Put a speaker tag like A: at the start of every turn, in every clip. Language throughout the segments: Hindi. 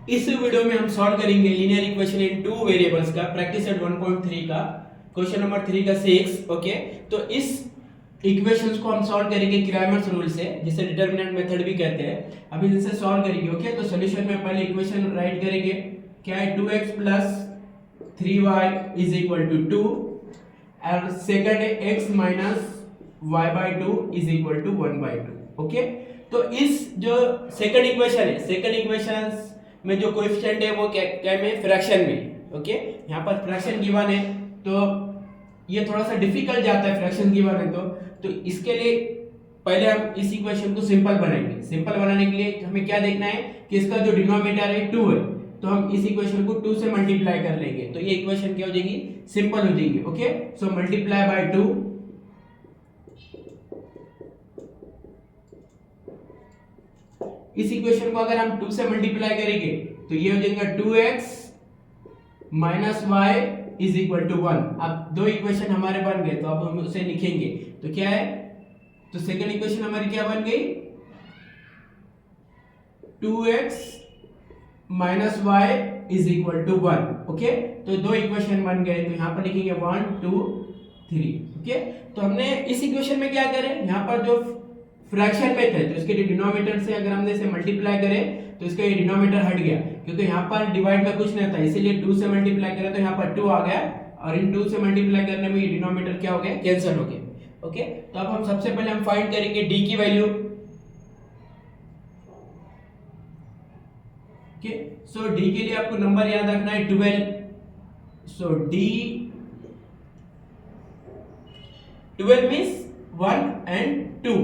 A: इस वीडियो में हम सॉल्व करेंगे linear equation in two variables का प्रैक्टिस सेट 1.3 का क्वेश्चन नंबर 3 का 6। ओके, तो इस इक्वेशंस को हम सॉल्व करेंगे क्राइमर्स रूल से, जिसे डिटरमिनेंट मेथड भी कहते हैं। अभी इसे सॉल्व करेंगे। ओके, तो सॉल्यूशन में पहले इक्वेशन राइट करेंगे। क्या है? 2x plus 3y is equal to 2 और सेकंड है x minus y by 2 is equal to 1 by 2। Okay, तो इस जो सेकंड इक्वेशन है, सेकंड इक्वेशन में जो कोएफिशिएंट है वो क्या में फ्रैक्शन में। ओके, यहाँ पर फ्रैक्शन गिवन है, तो ये थोड़ा सा डिफिकल्ट जाता है फ्रैक्शन गिवन है तो इसके लिए पहले हम इस इक्वेशन को सिंपल बनाएंगे। सिंपल बनाने के लिए हमें क्या देखना है कि इसका जो डिनोमिनेटर है 2 है, तो हम इस इक्वेशन को 2 से मल्टीप्लाई कर लेंगे, तो ये इक्वेशन क्या हो जाएगी? सिंपल हो जाएगी। ओके, सो मल्टीप्लाई बाय 2, इस इक्वेशन को अगर हम 2 से मल्टीप्लाई करेंगे तो ये हो जाएगा 2x minus y is equal to 1। अब दो इक्वेशन हमारे बन गए, तो अब हम उसे लिखेंगे। तो क्या है? तो सेकंड इक्वेशन हमारी क्या बन गई? 2x minus y is equal to 1। Okay, तो दो इक्वेशन बन गए, तो यहां पर लिखेंगे 1 2 3। ओके, तो हमने इस इक्वेशन में क्या करें, यहां पर जो फ्रैक्शन में थे तो इसके डिनोमिनेटर से अगर हमने इसे मल्टीप्लाई करें तो इसका ये डिनोमिनेटर हट गया, क्योंकि यहाँ पर डिवाइड में कुछ नहीं था, इसीलिए 2 से मल्टीप्लाई करें तो यहाँ पर 2 आ गया, और इन 2 से मल्टीप्लाई करने में ये डिनोमिनेटर क्या हो गया? कैंसिल हो गया। ओके, तो अब हम सबसे पहले हम फाइंड करेंगे d की वैल्यू। ओके, सो d के लिए आपको नंबर याद रखना है 12। सो d 12 मींस 1 एंड 2।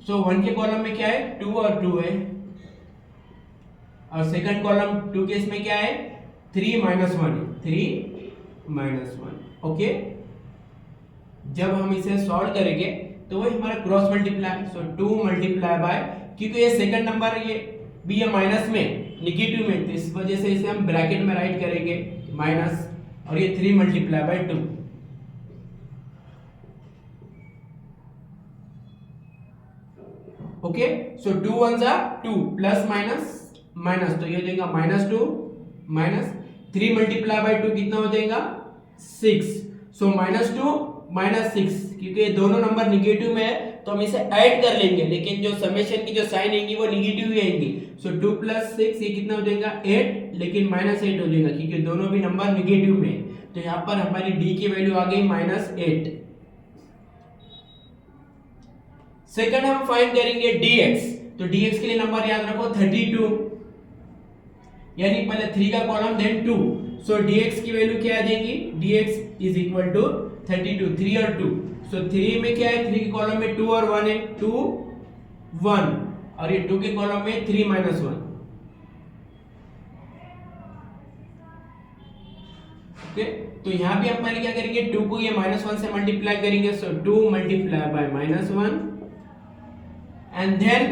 A: सो 1 के कॉलम में क्या है? 2 और 2 है, और सेकंड कॉलम 2 के इसमें क्या है? 3 माइनस 1 है, 3 माइनस 1। ओके, जब हम इसे सॉल्व करेंगे तो वही हमारा क्रॉस मल्टीप्लाई, सो 2 मल्टीप्लाई बाय, क्योंकि ये सेकंड नंबर ये भी है माइनस में, नेगेटिव में, तो इस वजह से इसे हम ब्रैकेट में राइट करेंगे माइनस, और ये 3 मल्टीप्लाई बाय 2। ओके, सो 2 1 जा 2 प्लस माइनस माइनस, तो ये हो जाएगा माइनस 2 माइनस 3 मल्टीप्लाई बाय 2 कितना हो जाएगा? 6। सो माइनस 2 माइनस 6, क्योंकि ये दोनों नंबर निगेटिव में है तो हम इसे ऐड कर लेंगे, लेकिन जो समेशन की जो साइन आएंगी वो निगेटिव ही आएंगी। सो 2 प्लस 6 ये कितना हो जाएगा? 8, लेकिन माइनस 8 हो जाएगा क्योंकि दोनों भी नंबर निगेटिव में है, तो यहाँ पर हमारी d की वैल्यू आ गई माइनस 8। सेकंड हम फाइंड करेंगे dx, तो dx के लिए नंबर याद रखो 32, यानी पहले 3 का कॉलम देन 2। सो dx की वैल्यू क्या आ जाएगी? dx इज इक्वल टू 32, 3 और 2। सो 3 में क्या है? 3 के कॉलम में 2 और 1 है, 2 1, और ये 2 के कॉलम में 3 माइनस 1। ओके, तो यहां भी हम पहले क्या करेंगे? 2 को ये माइनस 1 से मल्टीप्लाई करेंगे, so 2 multiply by minus 1, and then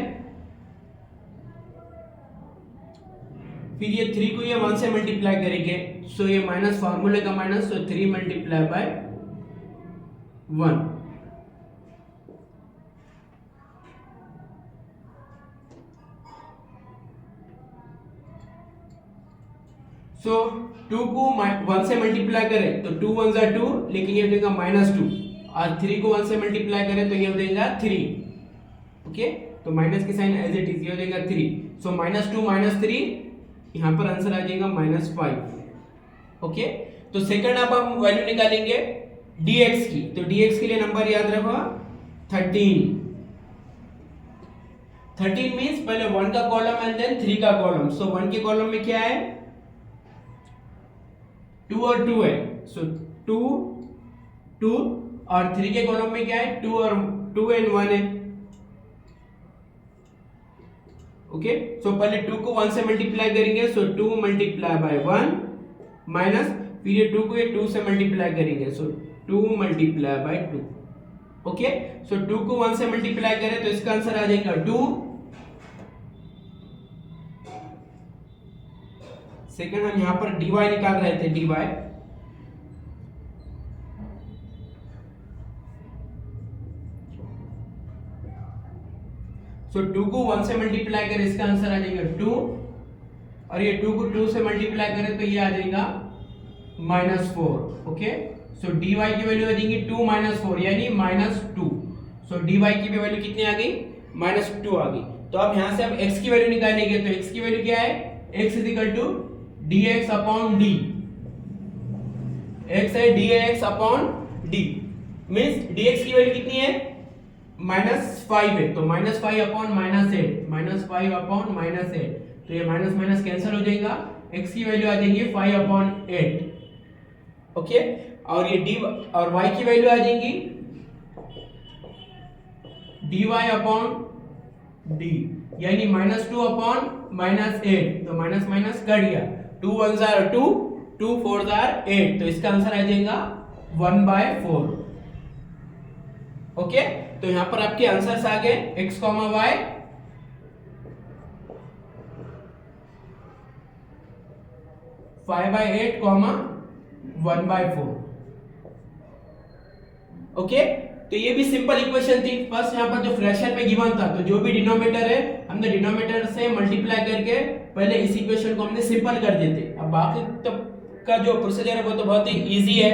A: फिर ये 3 को ये 1 से मल्टीप्लाई करेंगे, सो ये माइनस फार्मूले का माइनस, सो 3 मल्टीप्लाई बाय 1। सो 2 को 1 से मल्टीप्लाई करें तो 2 1 जा 2, लेकिन ये हो जाएगा माइनस 2, और 3 को 1 से मल्टीप्लाई करें तो ये हो जाएगा 3। ओके, तो माइनस की साइन एज इट इज, ये हो जाएगा 3। सो माइनस 2 माइनस 3, यहाँ पर आंसर आ जाएगा माइनस 5। ओके, तो सेकंड अब हम वैल्यू निकालेंगे dx की, तो dx के लिए नंबर याद रखो 13। 13 मींस पहले 1 का कॉलम एंड देन 3 का कॉलम। सो 1 के कॉलम में क्या है? 2 और 2 है, सो 2 2, और 3 के कॉलम में क्या है? 2 और 2 एंड 1 है। ओके, सो पहले 2 को 1 से मल्टीप्लाई करेंगे, सो 2 मल्टीप्लाई बाय 1 माइनस, फिर ये 2 को ये 2 से मल्टीप्लाई करेंगे, सो 2 मल्टीप्लाई बाय 2। ओके, सो 2 को 1 से मल्टीप्लाई करें तो इसका आंसर आ जाएगा 2। सेकंड हम यहां पर dy निकाल रहे थे, dy, सो 2 को 1 से मल्टीप्लाई करें, इसका आंसर आ जाएगा 2, और ये 2 को 2 से मल्टीप्लाई करें तो ये आ जाएगा -4। ओके, सो dy की वैल्यू आ जाएगी 2 -4 यानी -2। सो dy की वैल्यू कितनी आ गई? -2 आ गई। तो अब यहां से हम x की वैल्यू निकालेंगे, तो x की वैल्यू क्या है? x dx upon d। x है dx upon d, means dx की वैल्यू कितनी है? -5 है, तो -5 अपॉन -8, -5 अपॉन -8, तो ये माइनस माइनस कैंसिल हो जाएगा। x की वैल्यू आ जाएगी 5 अपॉन 8। ओके, और ये d और y की वैल्यू आ जाएगी dy अपॉन d, यानी -2 अपॉन -8, तो माइनस माइनस कट गया, 2 1s are 2, 2 4s are 8, तो इसका आंसर आ जाएगा 1/4। ओके, तो यहां पर आपके आंसर्स आ गए x, y 5/8, 1/4। ओके, तो ये भी सिंपल इक्वेशन थी। फर्स्ट यहाँ पर जो फ्रैक्शन में गिवन था, तो जो भी डिनोमिनेटर है हमने डिनोमिनेटर से मल्टीप्लाई करके पहले इस इक्वेशन को हमने सिंपल कर देते। अब बाकी तब का जो प्रोसीजर है वो तो बहुत ही इजी है।